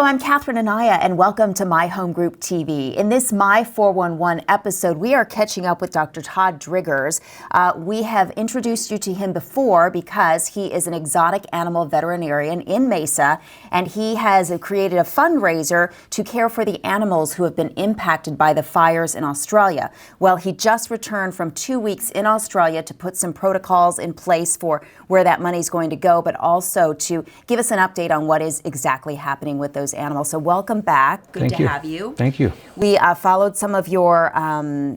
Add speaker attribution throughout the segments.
Speaker 1: I'm Catherine Anaya, and welcome to My Home Group TV. In this My 411 episode, we are catching up with Dr. Todd Driggers. We have introduced you to him before because he is an exotic animal veterinarian in Mesa, and he has created a fundraiser to care for the animals who have been impacted by the fires in Australia. Well, he just returned from 2 weeks in Australia to put some protocols in place for where that money is going to go, but also to give us an update on what is exactly happening with those animals. So welcome back. Good to have you.
Speaker 2: Thank you.
Speaker 1: We followed some of your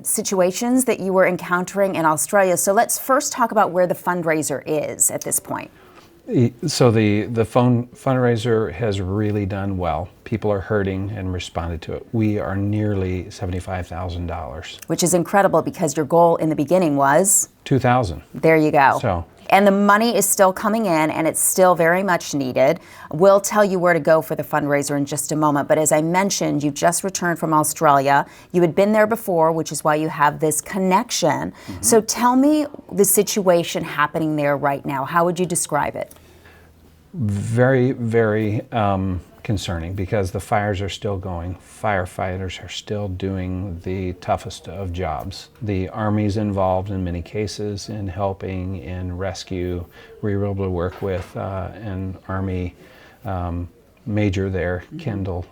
Speaker 1: situations that you were encountering in Australia. So let's first talk about where the fundraiser is at this point.
Speaker 2: So the fundraiser has really done well. People are hurting and responded to it. We are nearly $75,000.
Speaker 1: Which is incredible because your goal in the beginning was?
Speaker 2: $2,000.
Speaker 1: There you go.
Speaker 2: So.
Speaker 1: And the money is still coming in, and it's still very much needed. We'll tell you where to go for the fundraiser in just a moment. But as I mentioned, you just returned from Australia. You had been there before, which is why you have this connection. Mm-hmm. So tell me the situation happening there right now. How would you describe it?
Speaker 2: Very, very concerning because the fires are still going. Firefighters are still doing the toughest of jobs. The Army's involved in many cases in helping in rescue. We were able to work with an Army major there, Kendall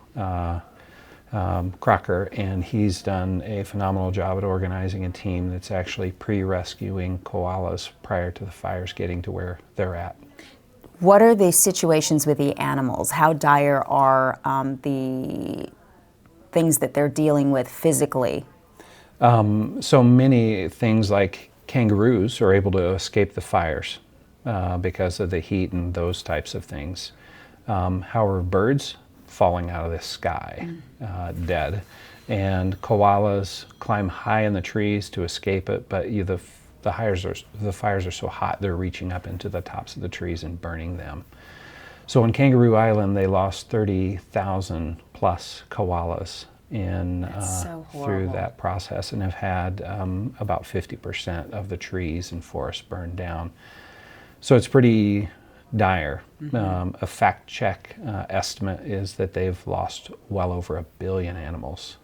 Speaker 2: Crocker, and he's done a phenomenal job at organizing a team that's actually pre-rescuing koalas prior to the fires getting to where they're at.
Speaker 1: What are the situations with the animals? How dire are the things that they're dealing with physically?
Speaker 2: So many things like kangaroos are able to escape the fires because of the heat and those types of things. However, birds falling out of the sky, dead. And koalas climb high in the trees to escape it, but the fires are so hot they're reaching up into the tops of the trees and burning them. So on Kangaroo Island, they lost 30,000 plus koalas through that process, and have had about 50% of the trees and forests burned down. So it's pretty dire. Mm-hmm. A fact check estimate is that they've lost well over 1 billion animals.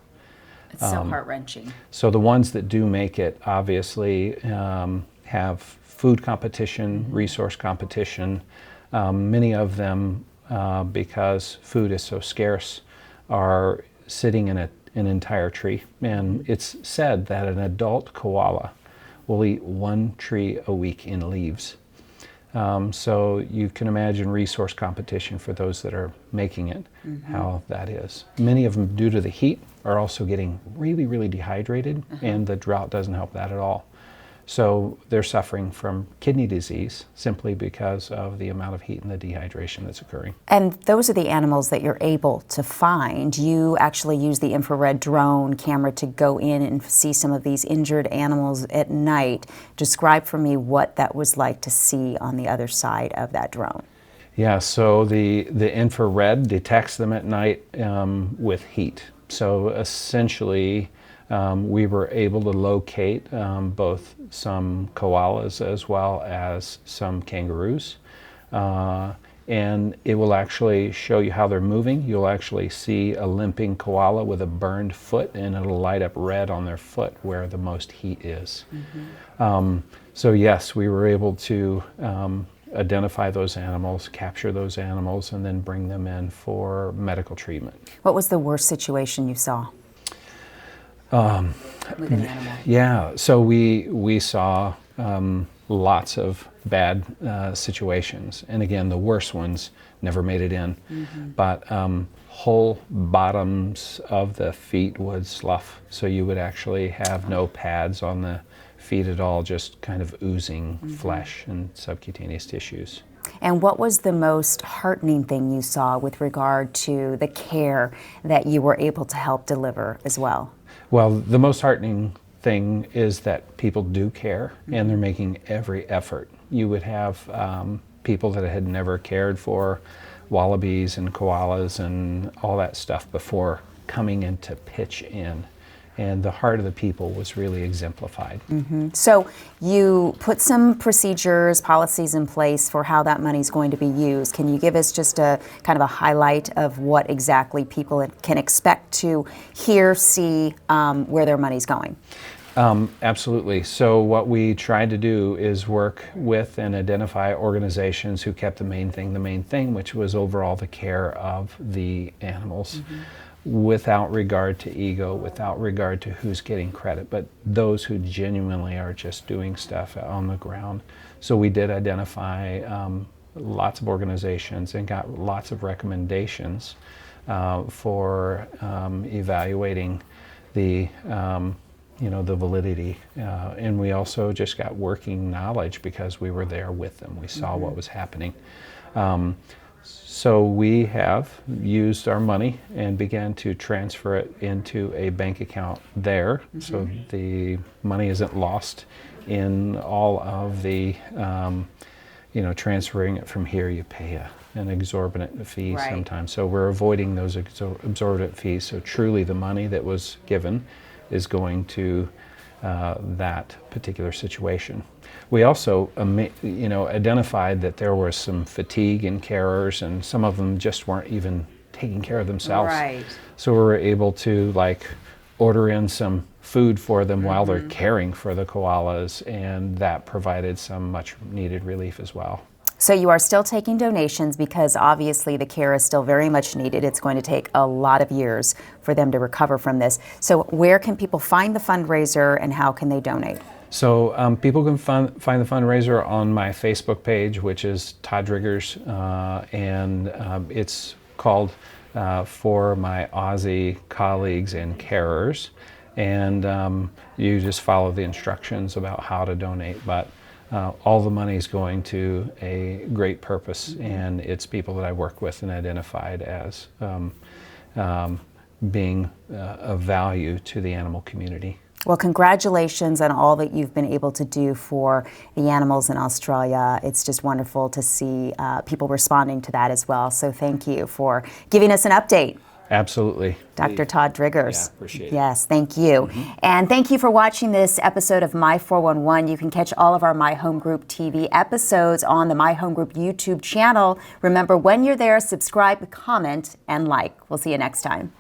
Speaker 1: It's so heart-wrenching.
Speaker 2: So the ones that do make it obviously have food competition, resource competition. Many of them, because food is so scarce, are sitting in an entire tree. And it's said that an adult koala will eat 1 tree a week in leaves. So you can imagine resource competition for those that are making it, how that is. Many of them, due to the heat, are also getting really, really dehydrated, and the drought doesn't help that at all. So they're suffering from kidney disease simply because of the amount of heat and the dehydration that's occurring.
Speaker 1: And those are the animals that you're able to find. You actually use the infrared drone camera to go in and see some of these injured animals at night. Describe for me what that was like to see on the other side of that drone.
Speaker 2: Yeah, so the infrared detects them at night with heat. So essentially, we were able to locate both some koalas as well as some kangaroos. And it will actually show you how they're moving. You'll actually see a limping koala with a burned foot, and it'll light up red on their foot where the most heat is. So yes, we were able to identify those animals, capture those animals, and then bring them in for medical treatment.
Speaker 1: What was the worst situation you saw with an animal?
Speaker 2: Yeah, so we saw lots of bad situations, and again, the worst ones never made it in. But whole bottoms of the feet would slough, so you would actually have no pads on the feet at all, just kind of oozing flesh and subcutaneous tissues.
Speaker 1: And what was the most heartening thing you saw with regard to the care that you were able to help deliver as well?
Speaker 2: Well, the most heartening thing is that people do care, and they're making every effort. You would have people that had never cared for wallabies and koalas and all that stuff before coming in to pitch in and the heart of the people was really exemplified.
Speaker 1: So you put some procedures, policies in place for how that money is going to be used. Can you give us just a kind of a highlight of what exactly people can expect to hear, see, where their money's going?
Speaker 2: Absolutely. So what we tried to do is work with and identify organizations who kept the main thing, which was overall the care of the animals, without regard to ego, without regard to who's getting credit, but those who genuinely are just doing stuff on the ground. So we did identify lots of organizations and got lots of recommendations for evaluating the the validity, and we also just got working knowledge because we were there with them. We saw what was happening. So we have used our money and began to transfer it into a bank account there, so the money isn't lost in all of the, transferring it from here. You pay an exorbitant fee sometimes. So we're avoiding those exorbitant fees. So truly the money that was given is going to that particular situation. We also identified that there was some fatigue in carers, and some of them just weren't even taking care of themselves. So we were able to order in some food for them while they're caring for the koalas, and that provided some much needed relief as well.
Speaker 1: So you are still taking donations because obviously the care is still very much needed. It's going to take a lot of years for them to recover from this. So where can people find the fundraiser and how can they donate?
Speaker 2: So people can find the fundraiser on my Facebook page, which is Todd Driggers, and it's called For My Aussie Colleagues and Carers. And you just follow the instructions about how to donate. But all the money is going to a great purpose, and it's people that I work with and identified as being of value to the animal community.
Speaker 1: Well, congratulations on all that you've been able to do for the animals in Australia. It's just wonderful to see people responding to that as well. So thank you for giving us an update.
Speaker 2: Absolutely.
Speaker 1: Dr. Todd Driggers.
Speaker 2: Yeah, appreciate it.
Speaker 1: Yes, thank you. And thank you for watching this episode of My 411. You can catch all of our My Home Group TV episodes on the My Home Group YouTube channel. Remember, when you're there, subscribe, comment, and like. We'll see you next time.